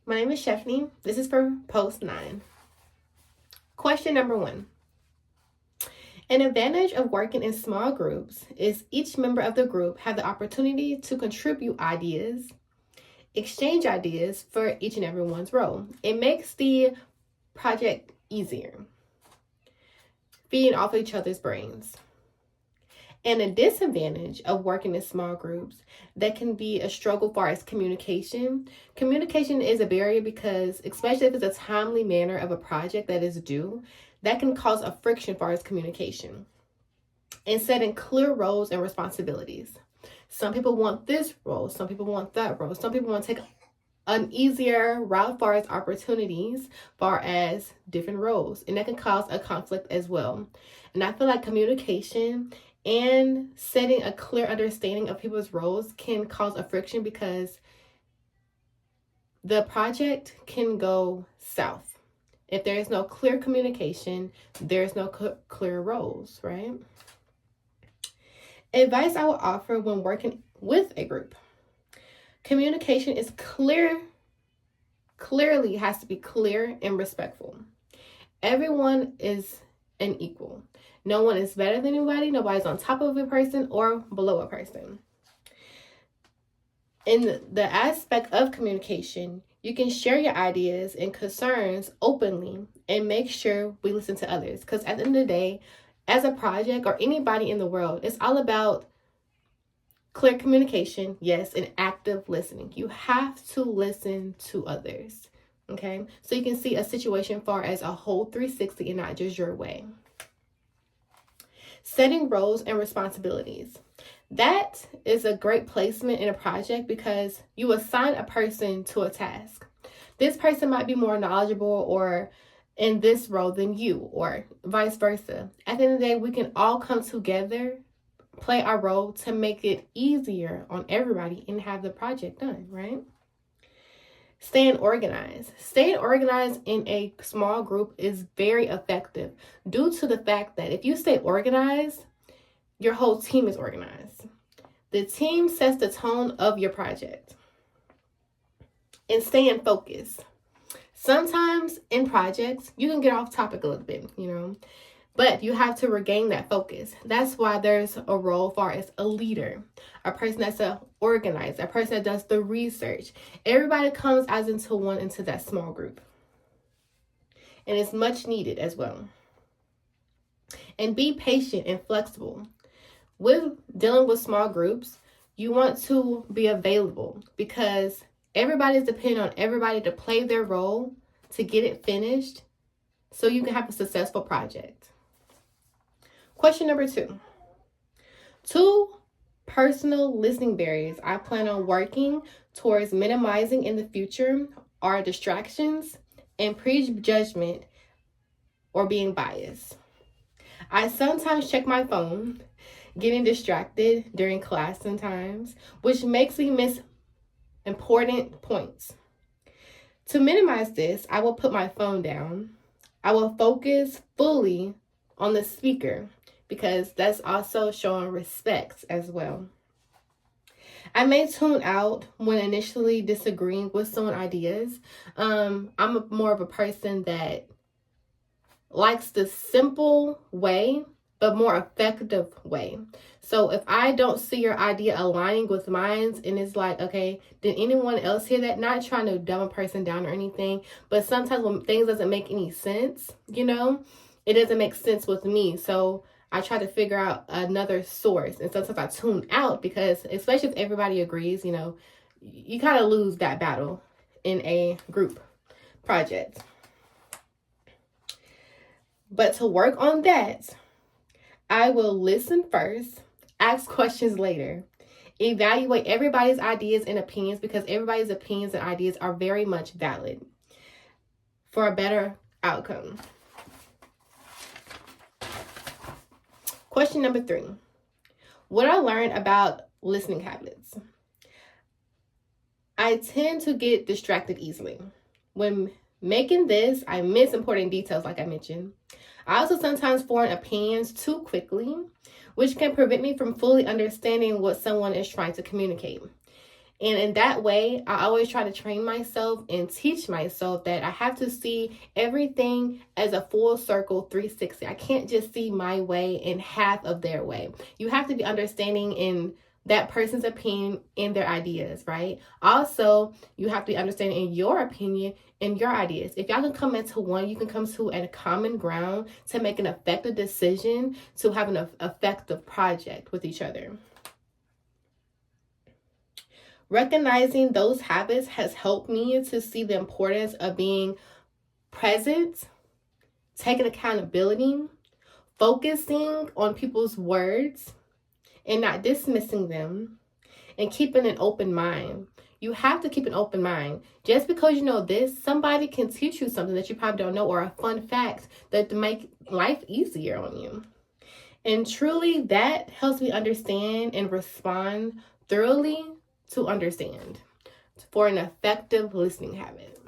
My name is Shefni. This is for post 9. Question number 1. An advantage of working in small groups is each member of the group have the opportunity to contribute ideas, exchange ideas for each and everyone's role. It makes the project easier, feeding off each other's brains. And a disadvantage of working in small groups that can be a struggle far as communication. Communication is a barrier because, especially if it's a timely manner of a project that is due, that can cause a friction far as communication. And setting clear roles and responsibilities. Some people want this role, some people want that role, some people want to take an easier route far as opportunities, far as different roles, and that can cause a conflict as well. And I feel like communication and setting a clear understanding of people's roles can cause a friction because the project can go south. If there is no clear communication, there's no clear roles, right? Advice I would offer when working with a group. Communication is clearly has to be clear and respectful. Everyone is an equal. No one is better than anybody. Nobody's on top of a person or below a person. In the aspect of communication, you can share your ideas and concerns openly and make sure we listen to others. Because at the end of the day, as a project or anybody in the world, it's all about clear communication, yes, and active listening. You have to listen to others, okay? So you can see a situation far as a whole 360 and not just your way. Setting roles and responsibilities. That is a great placement in a project because you assign a person to a task. This person might be more knowledgeable or in this role than you, or vice versa. At the end of the day, we can all come together, play our role to make it easier on everybody and have the project done, right? Staying organized. Staying organized in a small group is very effective due to the fact that if you stay organized, your whole team is organized. The team sets the tone of your project. And staying focused. Sometimes in projects, you can get off topic a little bit, but you have to regain that focus. That's why there's a role far as a leader, a person that's an organizer, a person that does the research. Everybody comes as into that small group. And it's much needed as well. And be patient and flexible. With dealing with small groups, you want to be available because everybody's depending on everybody to play their role to get it finished so you can have a successful project. Question number 2. 2 personal listening barriers I plan on working towards minimizing in the future are distractions and prejudgment or being biased. I sometimes check my phone, getting distracted during class sometimes, which makes me miss important points. To minimize this, I will put my phone down. I will focus fully on the speaker because that's also showing respect as well. I may tune out when initially disagreeing with someone's ideas. I'm more of a person that likes the simple way, but more effective way. So if I don't see your idea aligning with mine and it's like, okay, did anyone else hear that? Not trying to dumb a person down or anything, but sometimes when things doesn't make any sense, it doesn't make sense with me. So I try to figure out another source. And sometimes I tune out because especially if everybody agrees, you kind of lose that battle in a group project. But to work on that, I will listen first, ask questions later, evaluate everybody's ideas and opinions because everybody's opinions and ideas are very much valid for a better outcome. Question number 3. What I learned about listening habits. I tend to get distracted easily. When making this, I miss important details like I mentioned. I also sometimes form opinions too quickly, which can prevent me from fully understanding what someone is trying to communicate. And in that way, I always try to train myself and teach myself that I have to see everything as a full circle 360. I can't just see my way and half of their way. You have to be understanding in that person's opinion and their ideas, right? Also, you have to be understanding in your opinion and your ideas. If y'all can come into one, you can come to a common ground to make an effective decision, to have an effective project with each other. Recognizing those habits has helped me to see the importance of being present, taking accountability, focusing on people's words and not dismissing them, and keeping an open mind. You have to keep an open mind. Just because you know this, somebody can teach you something that you probably don't know, or a fun fact that to make life easier on you. And truly, that helps me understand and respond thoroughly to understand for an effective listening habit.